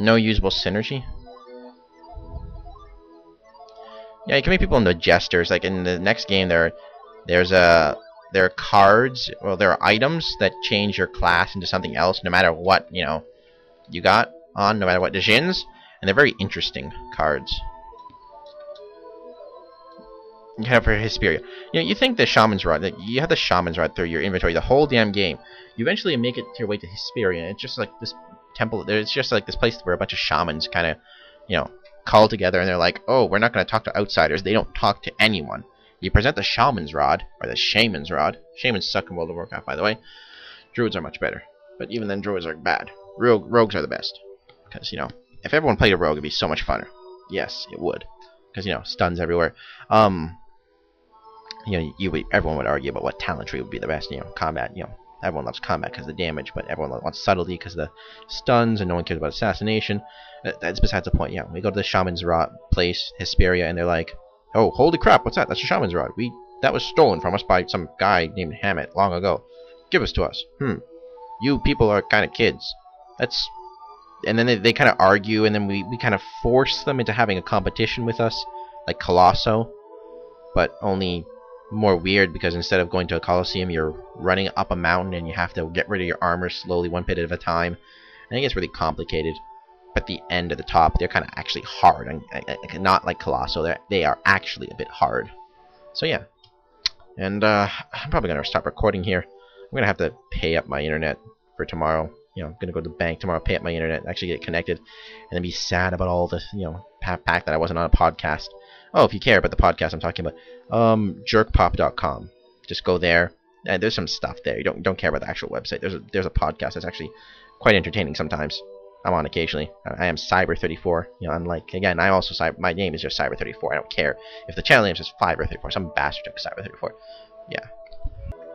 No usable synergy. Yeah, you can make people into jesters. Like in the next game, there are cards. Well, there are items that change your class into something else, no matter what you got on, no matter what Dijins, and they're very interesting cards. You have for Hesperia. You think the Shaman's Rod, that you have the Shaman's Rod through your inventory the whole damn game. You eventually make it to your way to Hesperia. It's just like this temple. It's just like this place where a bunch of shamans kind of, call together, and they're like, oh, we're not going to talk to outsiders. They don't talk to anyone. You present the Shaman's Rod, or the Shaman's Rod. Shamans suck in World of Warcraft, by the way. Druids are much better. But even then, Druids are bad. Rogues are the best. Because, if everyone played a rogue, it'd be so much funner. Yes, it would. Because, stuns everywhere. Everyone would argue about what talent tree would be the best. Combat. Everyone loves combat because of the damage, but everyone wants subtlety because of the stuns, and no one cares about assassination. That's besides the point. We go to the Shaman's Rod place, Hesperia, and they're like, "Oh, holy crap! What's that? That's a Shaman's Rod. That was stolen from us by some guy named Hammett long ago. Give us to us. You people are kind of kids. And then they kind of argue, and then we kind of force them into having a competition with us, like Colosso, but only more weird, because instead of going to a Colosseum, you're running up a mountain and you have to get rid of your armor slowly, one bit at a time. And it gets really complicated. But the end at the top, they're kind of actually hard, and not like Colosso. They are actually a bit hard. So yeah, and I'm probably gonna stop recording here. I'm gonna have to pay up my internet for tomorrow. I'm gonna go to the bank tomorrow, pay up my internet, actually get connected, and then be sad about all this, fact that I wasn't on a podcast. Oh, if you care about the podcast I'm talking about, jerkpop.com. Just go there. There's some stuff there. You don't care about the actual website. There's a podcast that's actually quite entertaining sometimes. I'm on occasionally. I am Cyber34. Unlike, again, my name is just Cyber34. I don't care if the channel name is just Fiber34. Some bastard took Cyber34. Yeah.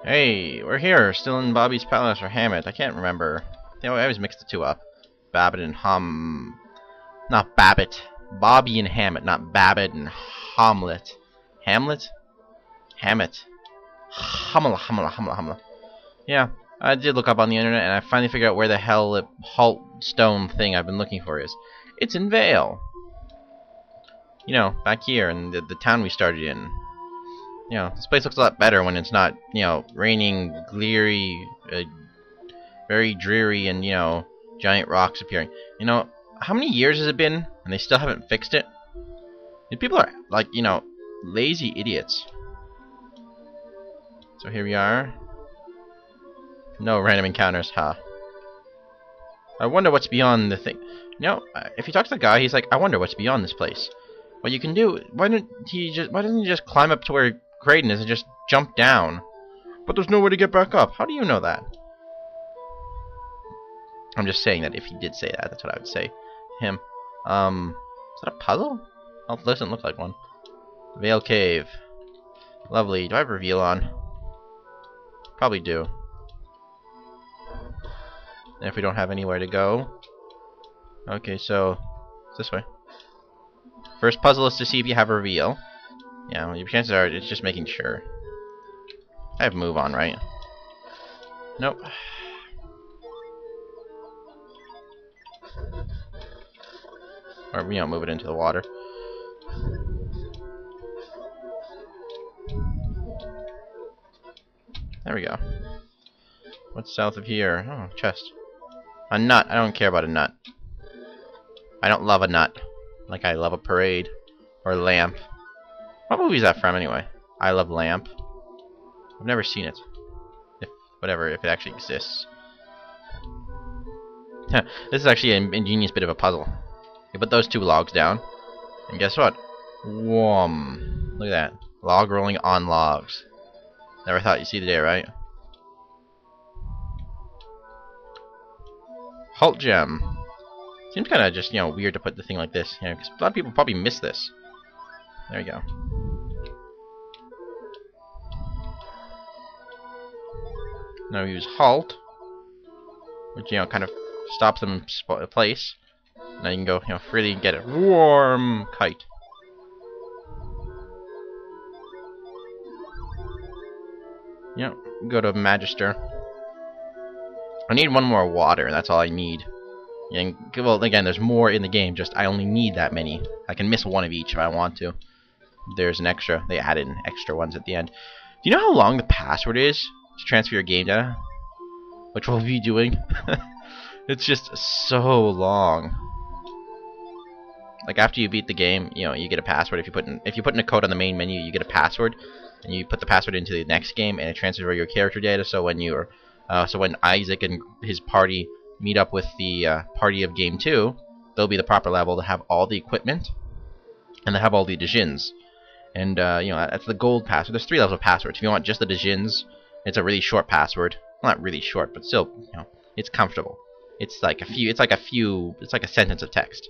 Hey, we're here, still in Bobby's Palace or Hammett. I can't remember. I always mix the two up. Babbit and not Babbit. Bobby and Hammett, not Babbit and Hamlet. Hamlet? Hammett. Hamla. Yeah, I did look up on the internet, and I finally figured out where the hell the halt stone thing I've been looking for is. It's in Vale. Back here in the town we started in. This place looks a lot better when it's not, raining, bleary, very dreary, and, giant rocks appearing. How many years has it been, and they still haven't fixed it? These people are, like, lazy idiots. So here we are. No random encounters, huh? I wonder what's beyond the thing. If you talk to the guy, he's like, I wonder what's beyond this place. What you can do, why doesn't he just climb up to where Kraden is and just jump down? But there's no way to get back up. How do you know that? I'm just saying that if he did say that, that's what I would say to him. Is that a puzzle? Oh, it doesn't look like one. Vale Cave. Lovely. Do I have reveal on? Probably do. And if we don't have anywhere to go. Okay, so it's this way. First puzzle is to see if you have a reveal. Yeah, well, your chances are it's just making sure. I have move on, right? Nope. Or, move it into the water. There we go. What's south of here? Oh, chest. A nut. I don't care about a nut. I don't love a nut. Like I love a parade. Or a lamp. What movie is that from, anyway? I Love Lamp. I've never seen it. If it actually exists. This is actually an ingenious bit of a puzzle. You put those two logs down, and guess what? Whoom. Look at that. Log rolling on logs. Never thought you'd see the day, right? Halt gem. Seems kind of just, weird to put the thing like this, because a lot of people probably miss this. There you go. Now we use halt, which, kind of stops them in place. Now you can go, freely get it. Warm kite. Go to Magister. I need one more water, that's all I need. And, well, again, there's more in the game. Just I only need that many. I can miss one of each if I want to. There's an extra. They added in extra ones at the end. Do you know how long the password is to transfer your game data? Which we'll be doing. It's just so long. Like after you beat the game, you know, you get a password. If you put in a code on the main menu, you get a password, and you put the password into the next game, and it transfers your character data. So when when Isaac and his party meet up with the party of Game 2, they'll be the proper level to have all the equipment, and they have all the Dijins. And you know, that's the gold password. There's 3 levels of passwords. If you want just the Dijins, it's a really short password. Well, not really short, but still, you know, it's comfortable. It's like a sentence of text.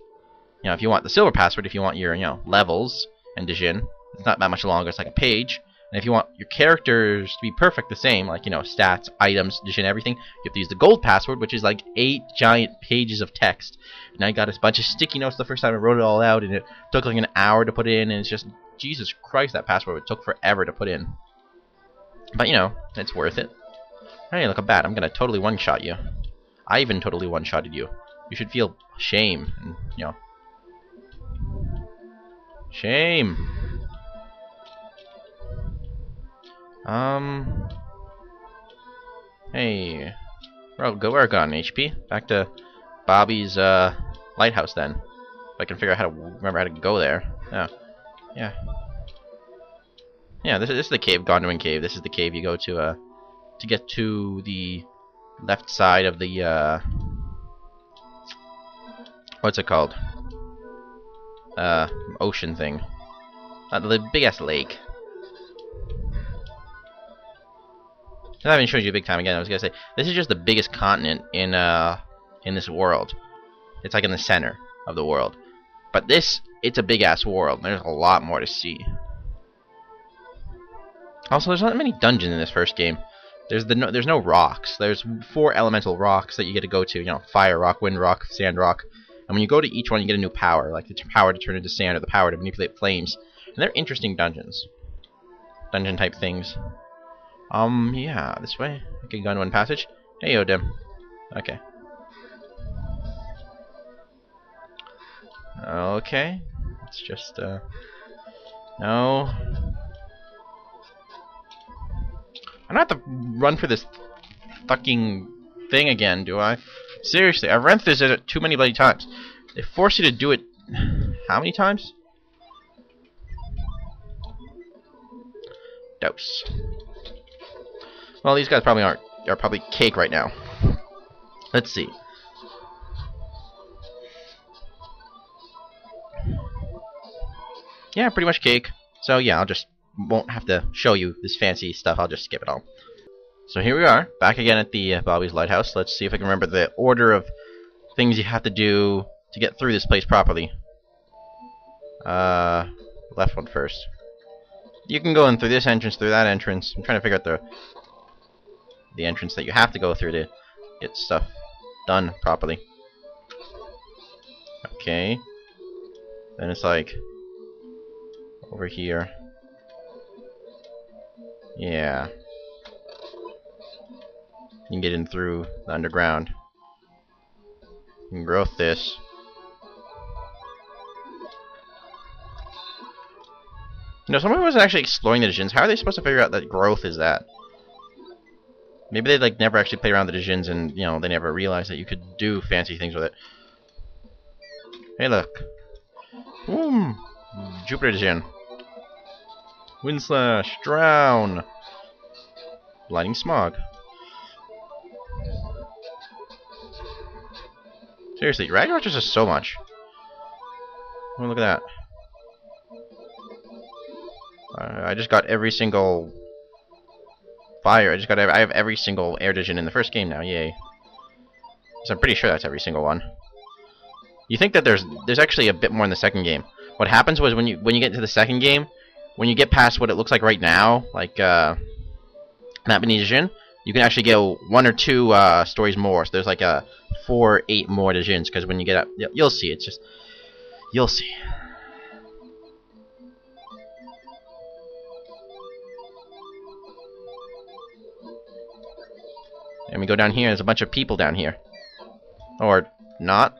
You know, if you want the silver password, if you want your, you know, levels and Dijin, it's not that much longer. It's like a page. And if you want your characters to be perfect, the same, like, you know, stats, items, Dijin, everything, you have to use the gold password, which is like 8 giant pages of text. And I got a bunch of sticky notes the first time I wrote it all out, and it took like an hour to put in, and it's just, Jesus Christ, that password, it took forever to put in. But, you know, it's worth it. Hey, look, a bat. I'm gonna totally one-shot you. I even totally one-shotted you. You should feel shame, and, you know, shame. Hey, we're gone, HP. Back to Bobby's lighthouse then. If I can figure out how to remember how to go there. Yeah, yeah, yeah. This is the cave, Gondolin Cave. This is the cave you go to get to the left side of the what's it called? Ocean thing. The big ass lake. I haven't showed you a big time again. I was gonna say this is just the biggest continent in this world. It's like in the center of the world. But it's a big ass world. There's a lot more to see. Also, there's not many dungeons in this first game. There's no rocks. There's 4 elemental rocks that you get to go to. You know, fire rock, wind rock, sand rock. And when you go to each one, you get a new power, like the power to turn into sand or the power to manipulate flames. And they're interesting dungeons. Dungeon type things. Yeah, this way. Okay, go in one passage. Hey, Odim. Okay. Okay. It's just, no. I don't have to run for this fucking thing again, do I? Seriously, I've run through this too many bloody times. They force you to do it how many times? Dose. Well, these guys probably are probably cake right now. Let's see. Yeah, pretty much cake. So yeah, won't have to show you this fancy stuff. I'll just skip it all. So here we are, back again at the Bobby's Lighthouse. Let's see if I can remember the order of things you have to do to get through this place properly. Left one first. You can go in through this entrance, through that entrance. I'm trying to figure out the entrance that you have to go through to get stuff done properly. Okay. Then it's like over here. Yeah. You can get in through the underground. You can growth this. You know, someone wasn't actually exploring the Dijins. How are they supposed to figure out that growth is that? Maybe they like never actually played around the Dijins and, you know, they never realized that you could do fancy things with it. Hey, look. Jupiter Dijin. Wind Slash. Drown. Blinding Smog. Seriously, Ragnarok just does so much. Oh, look at that. I just got every single fire. I have every single air Dijin in the first game now. Yay. So I'm pretty sure that's every single one. You think that there's actually a bit more in the second game. What happens was when you get to the second game, when you get past what it looks like right now, like that many Dijin, you can actually go 1 or 2 stories more. So there's like 4, 8 more Dijins, because when you get up, you'll see. It's just, you'll see. And we go down here, there's a bunch of people down here. Or Not